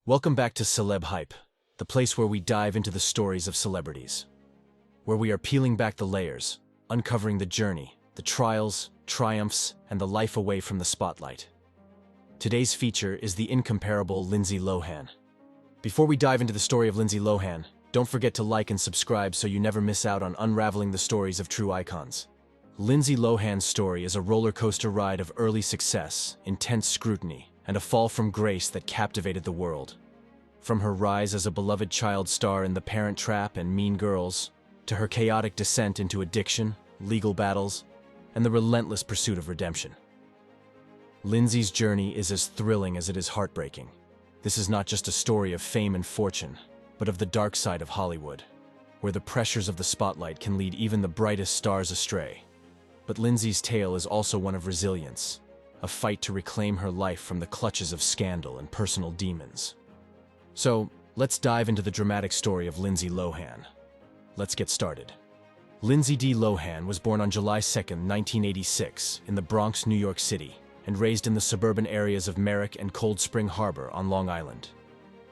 Welcome back to Celeb Hype, the place where we dive into the stories of celebrities. Where we are peeling back the layers, uncovering the journey, the trials, triumphs, and the life away from the spotlight. Today's feature is the incomparable Lindsay Lohan. Before we dive into the story of Lindsay Lohan, don't forget to like and subscribe so you never miss out on unraveling the stories of true icons. Lindsay Lohan's story is a roller coaster ride of early success, intense scrutiny, and a fall from grace that captivated the world. From her rise as a beloved child star in The Parent Trap and Mean Girls, to her chaotic descent into addiction, legal battles, and the relentless pursuit of redemption. Lindsay's journey is as thrilling as it is heartbreaking. This is not just a story of fame and fortune, but of the dark side of Hollywood, where the pressures of the spotlight can lead even the brightest stars astray. But Lindsay's tale is also one of resilience, a fight to reclaim her life from the clutches of scandal and personal demons. So, let's dive into the dramatic story of Lindsay Lohan. Let's get started. Lindsay D. Lohan was born on July 2, 1986, in the Bronx, New York City, and raised in the suburban areas of Merrick and Cold Spring Harbor on Long Island.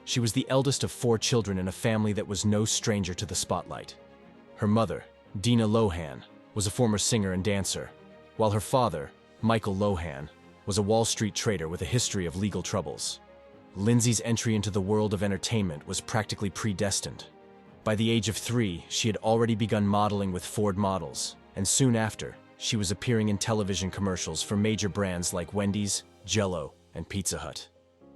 She was the eldest of 4 children in a family that was no stranger to the spotlight. Her mother, Dina Lohan, was a former singer and dancer, while her father, Michael Lohan, was a Wall Street trader with a history of legal troubles. Lindsay's entry into the world of entertainment was practically predestined. By the age of 3, she had already begun modeling with Ford models, and soon after, she was appearing in television commercials for major brands like Wendy's, Jell-O, and Pizza Hut.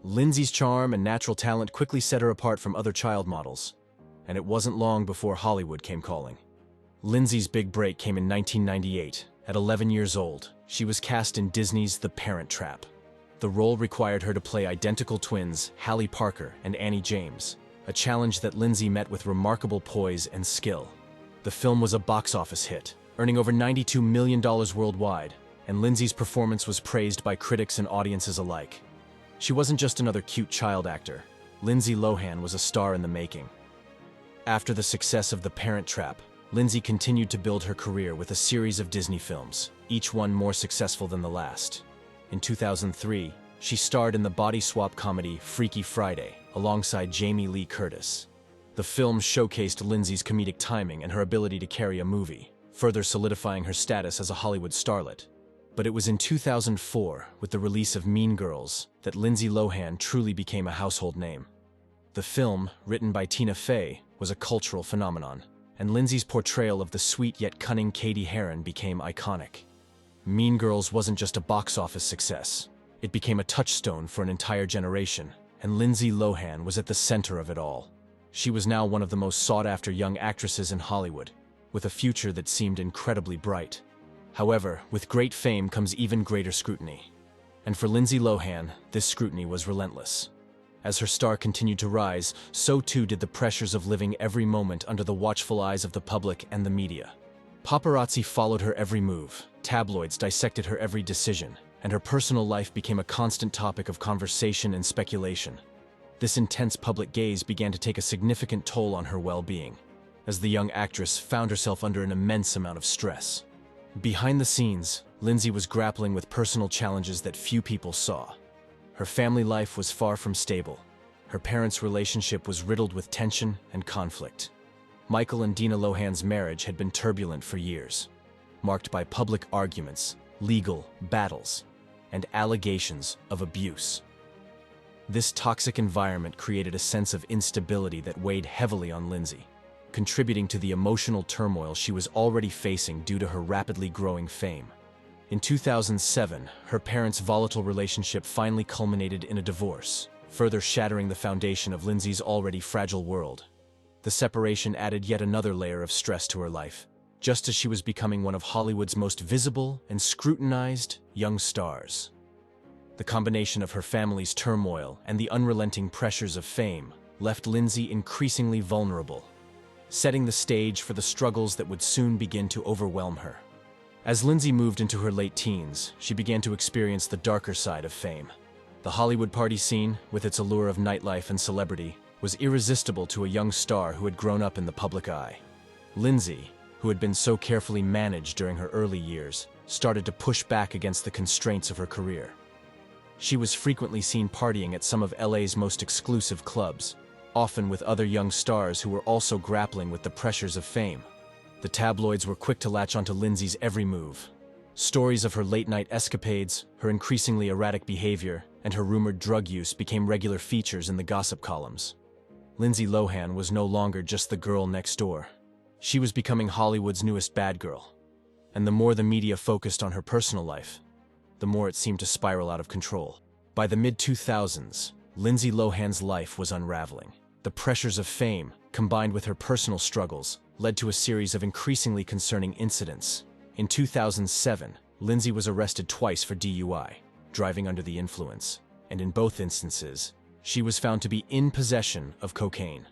Lindsay's charm and natural talent quickly set her apart from other child models, and it wasn't long before Hollywood came calling. Lindsay's big break came in 1998. At 11 years old, she was cast in Disney's The Parent Trap. The role required her to play identical twins Hallie Parker and Annie James, a challenge that Lindsay met with remarkable poise and skill. The film was a box office hit, earning over $92 million worldwide, and Lindsay's performance was praised by critics and audiences alike. She wasn't just another cute child actor. Lindsay Lohan was a star in the making. After the success of The Parent Trap, Lindsay continued to build her career with a series of Disney films, each one more successful than the last. In 2003, she starred in the body swap comedy Freaky Friday alongside Jamie Lee Curtis. The film showcased Lindsay's comedic timing and her ability to carry a movie, further solidifying her status as a Hollywood starlet. But it was in 2004, with the release of Mean Girls, that Lindsay Lohan truly became a household name. The film, written by Tina Fey, was a cultural phenomenon, and Lindsay's portrayal of the sweet yet cunning Katie Heron became iconic. Mean Girls wasn't just a box office success. It became a touchstone for an entire generation, and Lindsay Lohan was at the center of it all. She was now one of the most sought-after young actresses in Hollywood, with a future that seemed incredibly bright. However, with great fame comes even greater scrutiny. And for Lindsay Lohan, this scrutiny was relentless. As her star continued to rise, so too did the pressures of living every moment under the watchful eyes of the public and the media. Paparazzi followed her every move, tabloids dissected her every decision, and her personal life became a constant topic of conversation and speculation. This intense public gaze began to take a significant toll on her well-being, as the young actress found herself under an immense amount of stress. Behind the scenes, Lindsay was grappling with personal challenges that few people saw. Her family life was far from stable. Her parents' relationship was riddled with tension and conflict. Michael and Dina Lohan's marriage had been turbulent for years, marked by public arguments, legal battles, and allegations of abuse. This toxic environment created a sense of instability that weighed heavily on Lindsay, contributing to the emotional turmoil she was already facing due to her rapidly growing fame. In 2007, her parents' volatile relationship finally culminated in a divorce, further shattering the foundation of Lindsay's already fragile world. The separation added yet another layer of stress to her life, just as she was becoming one of Hollywood's most visible and scrutinized young stars. The combination of her family's turmoil and the unrelenting pressures of fame left Lindsay increasingly vulnerable, setting the stage for the struggles that would soon begin to overwhelm her. As Lindsay moved into her late teens, she began to experience the darker side of fame. The Hollywood party scene, with its allure of nightlife and celebrity, was irresistible to a young star who had grown up in the public eye. Lindsay, who had been so carefully managed during her early years, started to push back against the constraints of her career. She was frequently seen partying at some of LA's most exclusive clubs, often with other young stars who were also grappling with the pressures of fame. The tabloids were quick to latch onto Lindsay's every move. Stories of her late-night escapades, her increasingly erratic behavior, and her rumored drug use became regular features in the gossip columns. Lindsay Lohan was no longer just the girl next door. She was becoming Hollywood's newest bad girl. And the more the media focused on her personal life, the more it seemed to spiral out of control. By the mid-2000s, Lindsay Lohan's life was unraveling. The pressures of fame, combined with her personal struggles, led to a series of increasingly concerning incidents. In 2007, Lindsay was arrested twice for DUI, driving under the influence, and in both instances, she was found to be in possession of cocaine.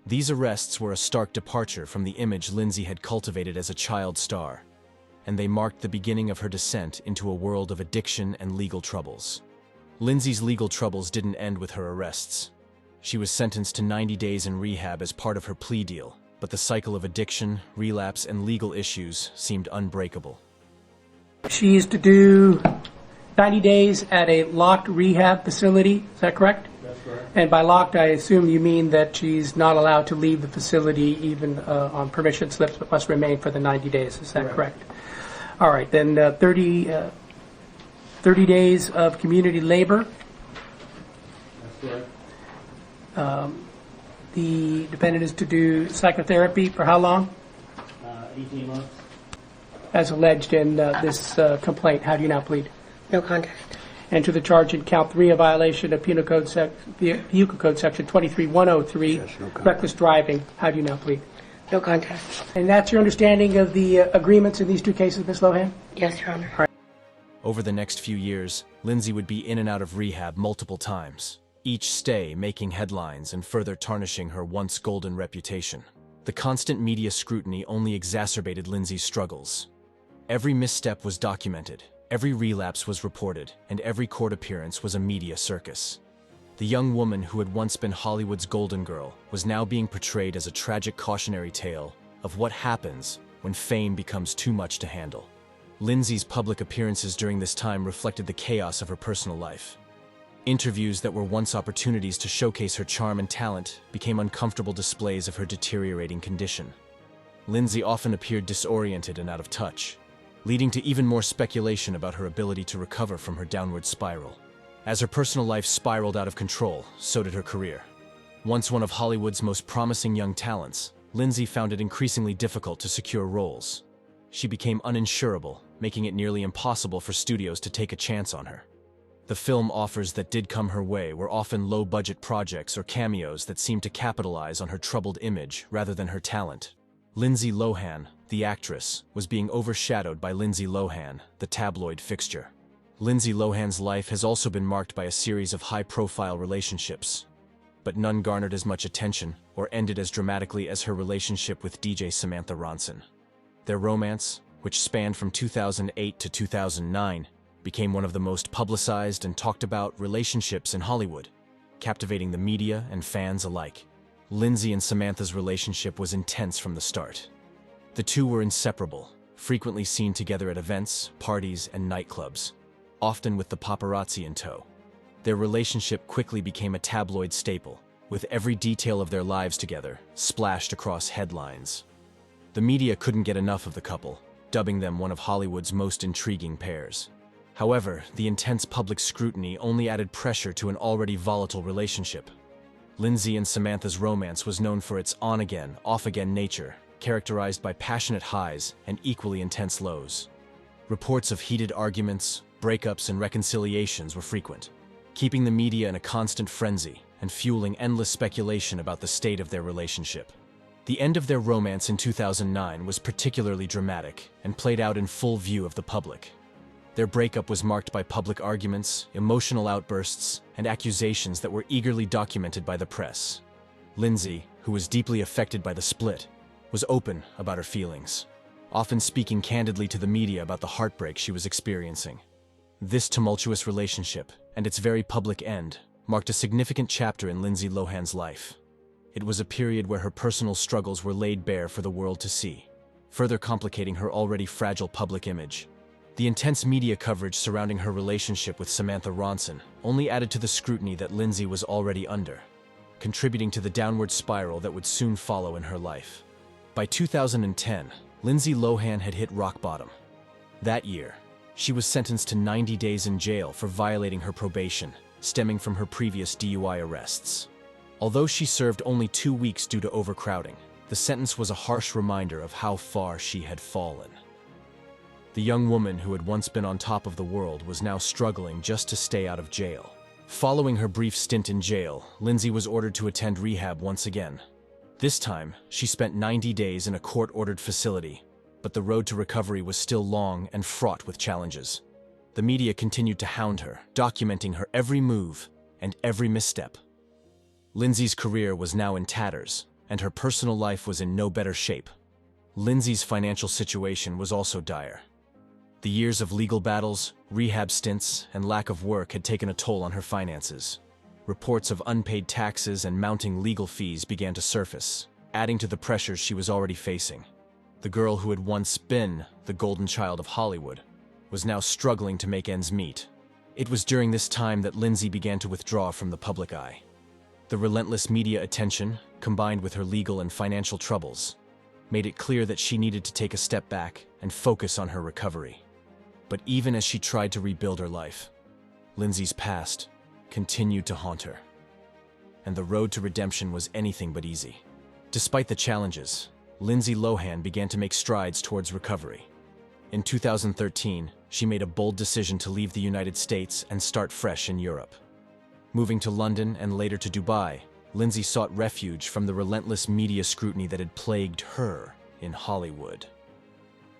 These arrests were a stark departure from the image Lindsay had cultivated as a child star, and they marked the beginning of her descent into a world of addiction and legal troubles. Lindsay's legal troubles didn't end with her arrests. She was sentenced to 90 days in rehab as part of her plea deal, but the cycle of addiction, relapse, and legal issues seemed unbreakable. She used to do 90 days at a locked rehab facility, is that correct? That's correct. And by locked, I assume you mean that she's not allowed to leave the facility even on permission slips, but must remain for the 90 days, is that correct? All right, then 30 days of community labor. That's correct. The defendant is to do psychotherapy for how long? 18 months. As alleged in this complaint. How do you now plead? No contest. And to the charge in count 3, a violation of Penal Code Section 23103, reckless driving. How do you now plead? No contest. And that's your understanding of the agreements in these two cases, Ms. Lohan? Yes, Your Honor. All right. Over the next few years, Lindsay would be in and out of rehab multiple times, each stay making headlines and further tarnishing her once golden reputation. The constant media scrutiny only exacerbated Lindsay's struggles. Every misstep was documented, every relapse was reported, and every court appearance was a media circus. The young woman who had once been Hollywood's golden girl was now being portrayed as a tragic cautionary tale of what happens when fame becomes too much to handle. Lindsay's public appearances during this time reflected the chaos of her personal life. Interviews that were once opportunities to showcase her charm and talent became uncomfortable displays of her deteriorating condition. Lindsay often appeared disoriented and out of touch, leading to even more speculation about her ability to recover from her downward spiral. As her personal life spiraled out of control, so did her career. Once one of Hollywood's most promising young talents, Lindsay found it increasingly difficult to secure roles. She became uninsurable, making it nearly impossible for studios to take a chance on her. The film offers that did come her way were often low-budget projects or cameos that seemed to capitalize on her troubled image rather than her talent. Lindsay Lohan, the actress, was being overshadowed by Lindsay Lohan, the tabloid fixture. Lindsay Lohan's life has also been marked by a series of high-profile relationships, but none garnered as much attention or ended as dramatically as her relationship with DJ Samatha Ronson. Their romance, which spanned from 2008 to 2009, became one of the most publicized and talked about relationships in Hollywood, captivating the media and fans alike. Lindsay and Samantha's relationship was intense from the start. The two were inseparable, frequently seen together at events, parties, and nightclubs, often with the paparazzi in tow. Their relationship quickly became a tabloid staple, with every detail of their lives together splashed across headlines. The media couldn't get enough of the couple, dubbing them one of Hollywood's most intriguing pairs. However, the intense public scrutiny only added pressure to an already volatile relationship. Lindsay and Samantha's romance was known for its on-again, off-again nature, characterized by passionate highs and equally intense lows. Reports of heated arguments, breakups, and reconciliations were frequent, keeping the media in a constant frenzy and fueling endless speculation about the state of their relationship. The end of their romance in 2009 was particularly dramatic and played out in full view of the public. Their breakup was marked by public arguments, emotional outbursts, and accusations that were eagerly documented by the press. Lindsay, who was deeply affected by the split, was open about her feelings, often speaking candidly to the media about the heartbreak she was experiencing. This tumultuous relationship, and its very public end, marked a significant chapter in Lindsay Lohan's life. It was a period where her personal struggles were laid bare for the world to see, further complicating her already fragile public image. The intense media coverage surrounding her relationship with Samatha Ronson only added to the scrutiny that Lindsay was already under, contributing to the downward spiral that would soon follow in her life. By 2010, Lindsay Lohan had hit rock bottom. That year, she was sentenced to 90 days in jail for violating her probation, stemming from her previous DUI arrests. Although she served only 2 weeks due to overcrowding, the sentence was a harsh reminder of how far she had fallen. The young woman who had once been on top of the world was now struggling just to stay out of jail. Following her brief stint in jail, Lindsay was ordered to attend rehab once again. This time, she spent 90 days in a court-ordered facility, but the road to recovery was still long and fraught with challenges. The media continued to hound her, documenting her every move and every misstep. Lindsay's career was now in tatters, and her personal life was in no better shape. Lindsay's financial situation was also dire. The years of legal battles, rehab stints, and lack of work had taken a toll on her finances. Reports of unpaid taxes and mounting legal fees began to surface, adding to the pressures she was already facing. The girl who had once been the golden child of Hollywood was now struggling to make ends meet. It was during this time that Lindsay began to withdraw from the public eye. The relentless media attention, combined with her legal and financial troubles, made it clear that she needed to take a step back and focus on her recovery. But even as she tried to rebuild her life, Lindsay's past continued to haunt her. And the road to redemption was anything but easy. Despite the challenges, Lindsay Lohan began to make strides towards recovery. In 2013, she made a bold decision to leave the United States and start fresh in Europe. Moving to London and later to Dubai, Lindsay sought refuge from the relentless media scrutiny that had plagued her in Hollywood.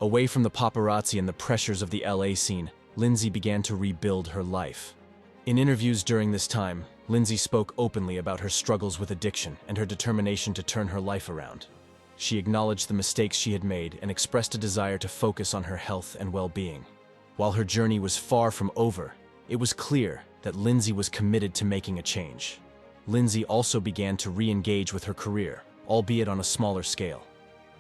Away from the paparazzi and the pressures of the LA scene, Lindsay began to rebuild her life. In interviews during this time, Lindsay spoke openly about her struggles with addiction and her determination to turn her life around. She acknowledged the mistakes she had made and expressed a desire to focus on her health and well-being. While her journey was far from over, it was clear that Lindsay was committed to making a change. Lindsay also began to re-engage with her career, albeit on a smaller scale.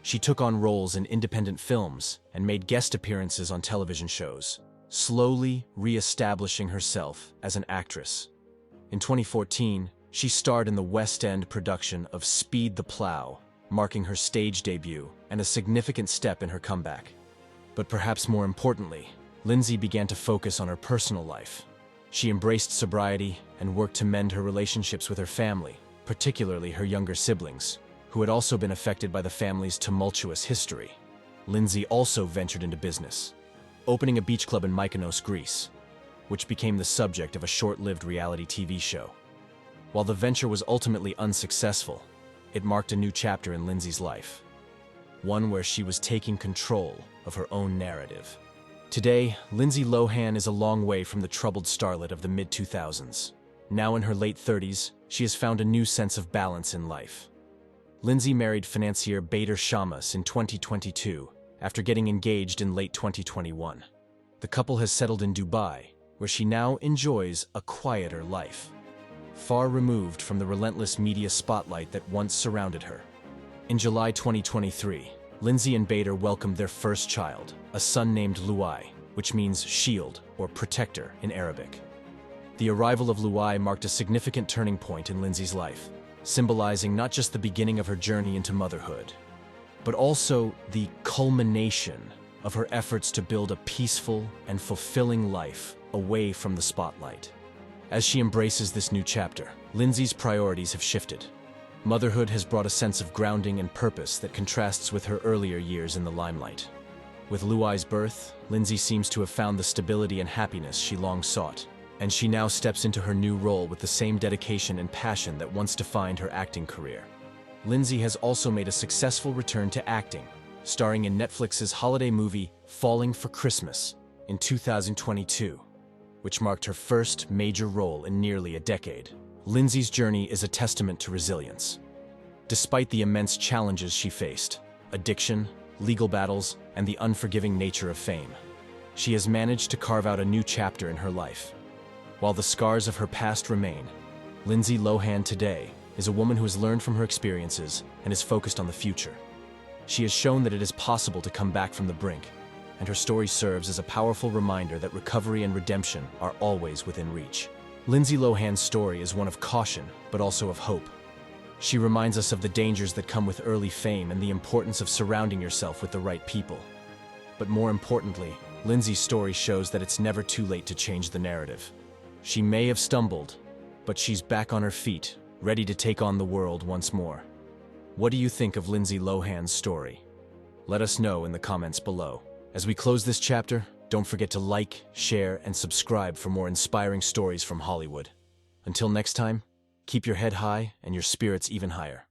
She took on roles in independent films and made guest appearances on television shows, slowly re-establishing herself as an actress. In 2014, she starred in the West End production of Speed the Plow, marking her stage debut and a significant step in her comeback. But perhaps more importantly, Lindsay began to focus on her personal life. She embraced sobriety and worked to mend her relationships with her family, particularly her younger siblings, who had also been affected by the family's tumultuous history. Lindsay also ventured into business, opening a beach club in Mykonos, Greece, which became the subject of a short-lived reality TV show. While the venture was ultimately unsuccessful, it marked a new chapter in Lindsay's life, one where she was taking control of her own narrative. Today, Lindsay Lohan is a long way from the troubled starlet of the mid-2000s. Now in her late 30s, she has found a new sense of balance in life. Lindsay married financier Bader Shamas in 2022 after getting engaged in late 2021. The couple has settled in Dubai, where she now enjoys a quieter life, far removed from the relentless media spotlight that once surrounded her. In July 2023, Lindsay and Bader welcomed their first child, a son named Luai, which means shield or protector in Arabic. The arrival of Luai marked a significant turning point in Lindsay's life, symbolizing not just the beginning of her journey into motherhood, but also the culmination of her efforts to build a peaceful and fulfilling life away from the spotlight. As she embraces this new chapter, Lindsay's priorities have shifted. Motherhood has brought a sense of grounding and purpose that contrasts with her earlier years in the limelight. With Luai's birth, Lindsay seems to have found the stability and happiness she long sought, and she now steps into her new role with the same dedication and passion that once defined her acting career. Lindsay has also made a successful return to acting, starring in Netflix's holiday movie Falling for Christmas in 2022, which marked her first major role in nearly a decade. Lindsay's journey is a testament to resilience. Despite the immense challenges she faced, addiction, legal battles, and the unforgiving nature of fame, she has managed to carve out a new chapter in her life. While the scars of her past remain, Lindsay Lohan today is a woman who has learned from her experiences and is focused on the future. She has shown that it is possible to come back from the brink and her story serves as a powerful reminder that recovery and redemption are always within reach. Lindsay Lohan's story is one of caution, but also of hope. She reminds us of the dangers that come with early fame and the importance of surrounding yourself with the right people. But more importantly, Lindsay's story shows that it's never too late to change the narrative. She may have stumbled, but she's back on her feet, ready to take on the world once more. What do you think of Lindsay Lohan's story? Let us know in the comments below. As we close this chapter, don't forget to like, share, and subscribe for more inspiring stories from Hollywood. Until next time, keep your head high and your spirits even higher.